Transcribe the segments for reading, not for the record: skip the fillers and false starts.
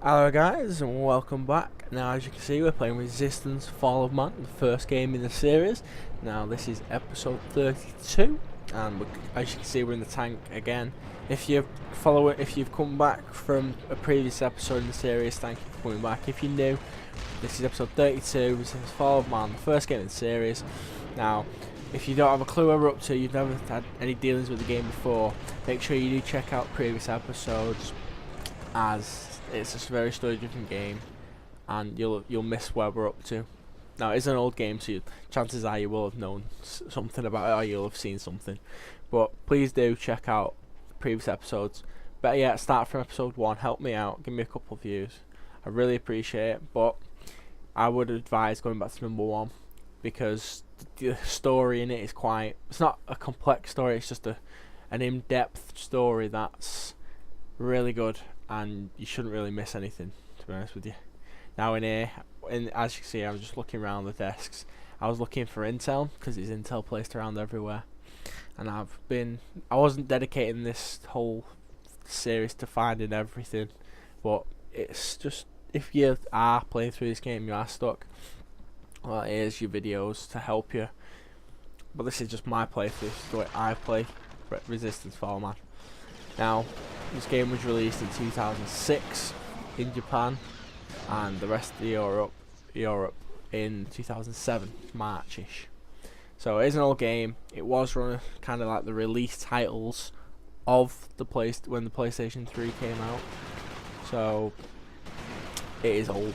Hello guys and welcome back. Now as you can see we're playing Resistance Fall of Man, the first game in the series. Now this is episode 32 and as you can see we're in the tank again. If you've come back from a previous episode in the series, thank you for coming back. If you're new, this is episode 32, Resistance Fall of Man, the first game in the series. Now if you don't have a clue what we're up to, you've never had any dealings with the game before, make sure you do check out previous episodes, as it's just a very story-driven game, and you'll miss where we're up to. Now, it's an old game, so chances are you will have known something about it, or you'll have seen something. But please do check out previous episodes. Better yet, start from episode 1. Help me out. Give me a couple of views. I really appreciate it. But I would advise going back to number 1, because the story in it is quite. It's not a complex story. It's just an in-depth story that's really good, and you shouldn't really miss anything, to be honest with you. Now in here, as you can see, I was just looking around the desks. I was looking for intel, because there's intel placed around everywhere. And I wasn't dedicating this whole series to finding everything, but it's just, if you are playing through this game, you are stuck, well, here's your videos to help you. But this is just my playthrough, the way I play Resistance Fall Man. Now, this game was released in 2006 in Japan, and the rest of Europe in 2007, March-ish. So it is an old game. It was run kind of like the release titles of the when the PlayStation 3 came out. So it is old.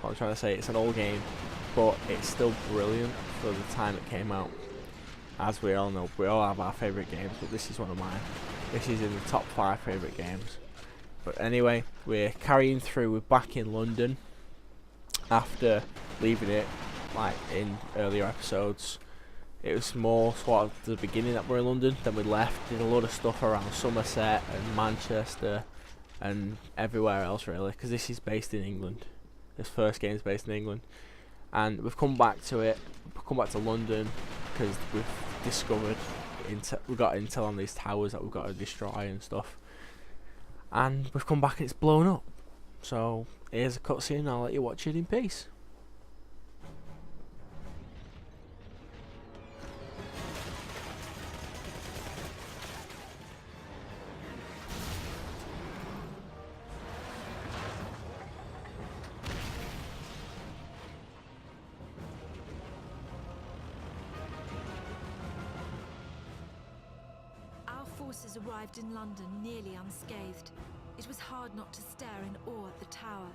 What I'm trying to say, it's an old game, but it's still brilliant for the time it came out. As we all know, we all have our favourite games, but this is one of mine. This is in the top 5 favourite games. But anyway, we're carrying through. We're back in London after leaving it, like in earlier episodes. It was more sort of the beginning that we're in London. Then we left, did a lot of stuff around Somerset and Manchester and everywhere else really, because this is based in England. This first game is based in England, and we've come back to it. We've come back to London because we've discovered we got intel on these towers that we've got to destroy and stuff, and we've come back and it's blown up. So here's a cutscene. I'll let you watch it in peace. Forces arrived in London nearly unscathed. It was hard not to stare in awe at the tower.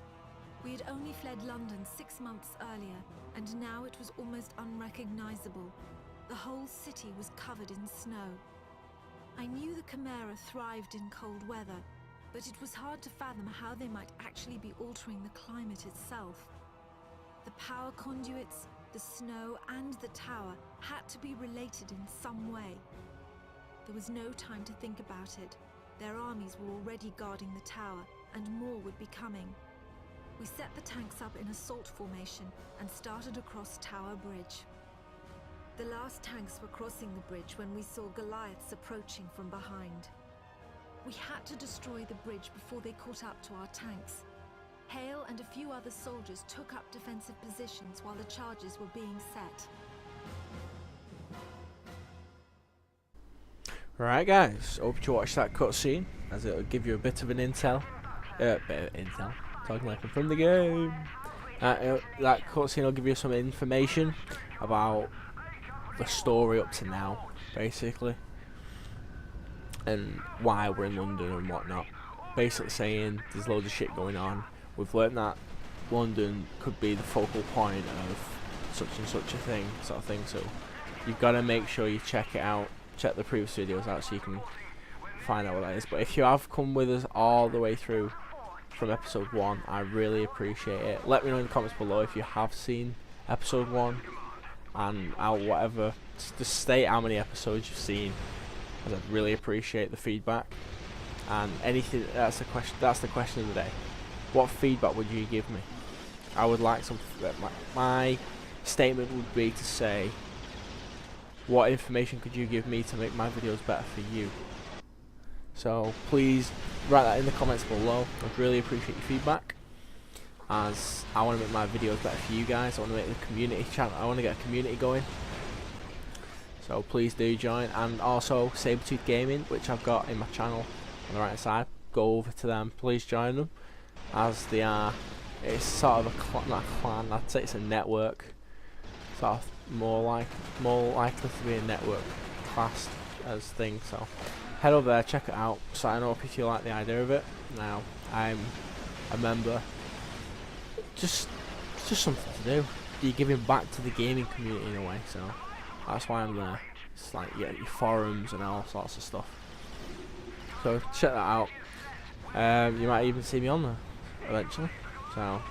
We had only fled London 6 months earlier, and now it was almost unrecognizable. The whole city was covered in snow. I knew the Chimera thrived in cold weather, but it was hard to fathom how they might actually be altering the climate itself. The power conduits, the snow, and the tower had to be related in some way. There was no time to think about it. Their armies were already guarding the tower, and more would be coming. We set the tanks up in assault formation and started across Tower Bridge. The last tanks were crossing the bridge when we saw Goliaths approaching from behind. We had to destroy the bridge before they caught up to our tanks. Hale and a few other soldiers took up defensive positions while the charges were being set. Right guys, hope you watch that cutscene, as it'll give you a bit of an intel. Talking like I'm from the game. That cutscene will give you some information about the story up to now, basically, and why we're in London and whatnot. Basically saying there's loads of shit going on. We've learned that London could be the focal point of such and such a thing, sort of thing. So you've got to make sure you check it out. Check the previous videos out so you can find out what that is. But if you have come with us all the way through from episode 1, I really appreciate it. Let me know in the comments below if you have seen episode 1 and whatever. Just state how many episodes you've seen, as I'd really appreciate the feedback. And anything, that's the question of the day. What feedback would you give me? I would like some. My statement would be to say, what information could you give me to make my videos better for you? So please write that in the comments below. I'd really appreciate your feedback, as I want to make my videos better for you guys. I want to make the community channel, I want to get a community going. So please do join, and also Sabretooth Gaming, which I've got in my channel on the right hand side. Go over to them, please join them, as they are, it's sort of a not a clan, I'd say it's a network, sort of more likely to be a network classed as thing. So head over there, check it out, sign up if you like the idea of it. Now I'm a member, just something to do. You're giving back to the gaming community in a way, so that's why I'm there. It's like, yeah, your forums and all sorts of stuff. So check that out. You might even see me on there eventually. So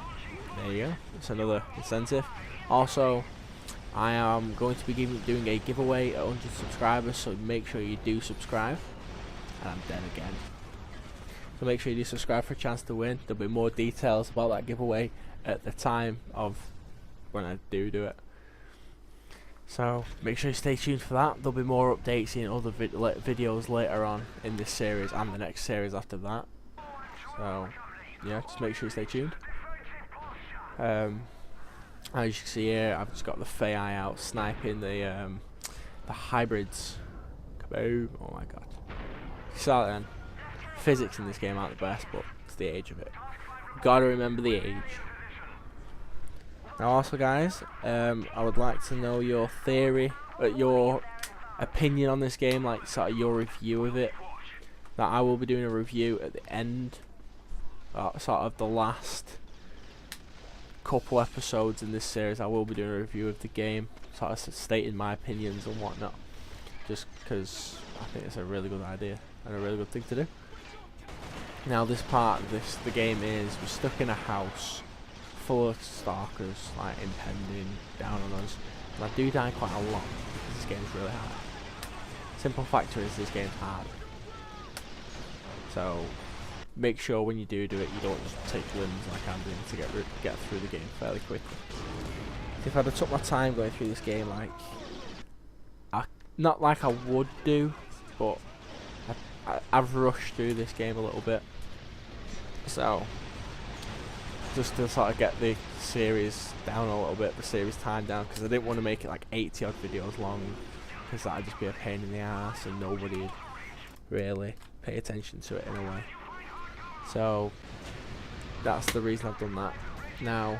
there you go. It's another incentive. Also, I am going to be doing a giveaway at 100 subscribers, so make sure you do subscribe. And I'm dead again. So make sure you do subscribe for a chance to win. There'll be more details about that giveaway at the time of when I do it. So make sure you stay tuned for that. There'll be more updates in other videos later on in this series and the next series after that. So yeah, just make sure you stay tuned. As you can see here, I've just got the Fei out sniping the hybrids. Kaboom! Oh my god! So then, physics in this game aren't the best, but it's the age of it. Gotta remember the age. Now also guys, I would like to know your theory, your opinion on this game, like sort of your review of it. That I will be doing a review at the end, sort of the last couple episodes in this series. I will be doing a review of the game, sort of stating my opinions and whatnot, just because I think it's a really good idea and a really good thing to do. Now this part of the game is, we're stuck in a house full of stalkers, like impending down on us, and I do die quite a lot because this game's really hard. Simple factor is, this game's hard, so make sure when you do it, you don't just take limbs like I'm doing to get through the game fairly quickly. If I'd have took my time going through this game, like not like I would do, but I've rushed through this game a little bit, so just to sort of get the series down a little bit, the series time down, because I didn't want to make it like 80 odd videos long, because that'd just be a pain in the ass and nobody would really pay attention to it in a way. So that's the reason I've done that. Now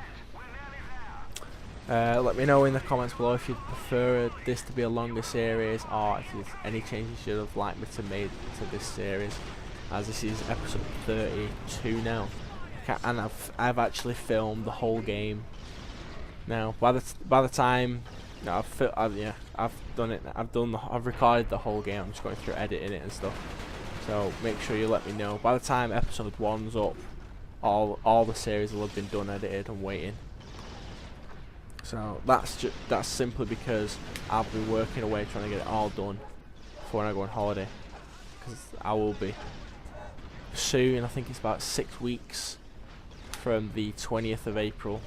let me know in the comments below if you'd prefer this to be a longer series, or if there's any changes you'd have liked me to make to this series, as this is episode 32 now. And I've actually filmed the whole game. Now by the time I've done it. I've recorded the whole game. I'm just going through editing it and stuff. So make sure you let me know. By the time episode 1's up, all the series will have been done, edited, and waiting. So that's simply because I'll be working away trying to get it all done before I go on holiday. Because I will be soon. I think it's about 6 weeks from the 20th of April,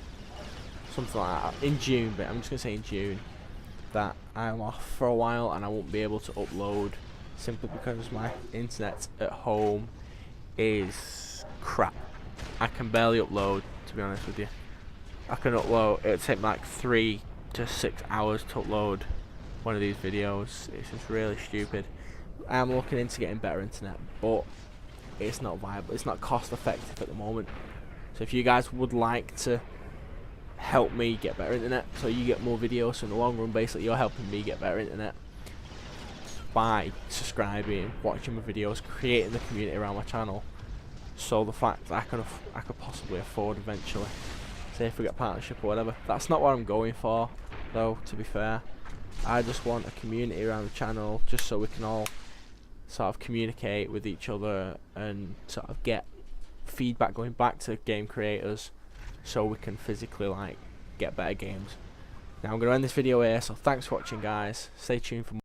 something like that, in June, but I'm just going to say in June, that I'm off for a while and I won't be able to upload, simply because my internet at home is crap. I can barely upload, to be honest with you. I can upload, it'll take me like 3 to 6 hours to upload one of these videos. It's just really stupid. I am looking into getting better internet, but it's not viable, it's not cost effective at the moment. So if you guys would like to help me get better internet, so you get more videos, so in the long run basically you're helping me get better internet by subscribing, watching my videos, creating the community around my channel, so the fact that I could possibly afford eventually, say if we get partnership or whatever. That's not what I'm going for though, to be fair. I just want a community around the channel, just so we can all sort of communicate with each other and sort of get feedback going back to game creators, so we can physically like get better games. Now I'm going to end this video here, so thanks for watching guys, stay tuned for more.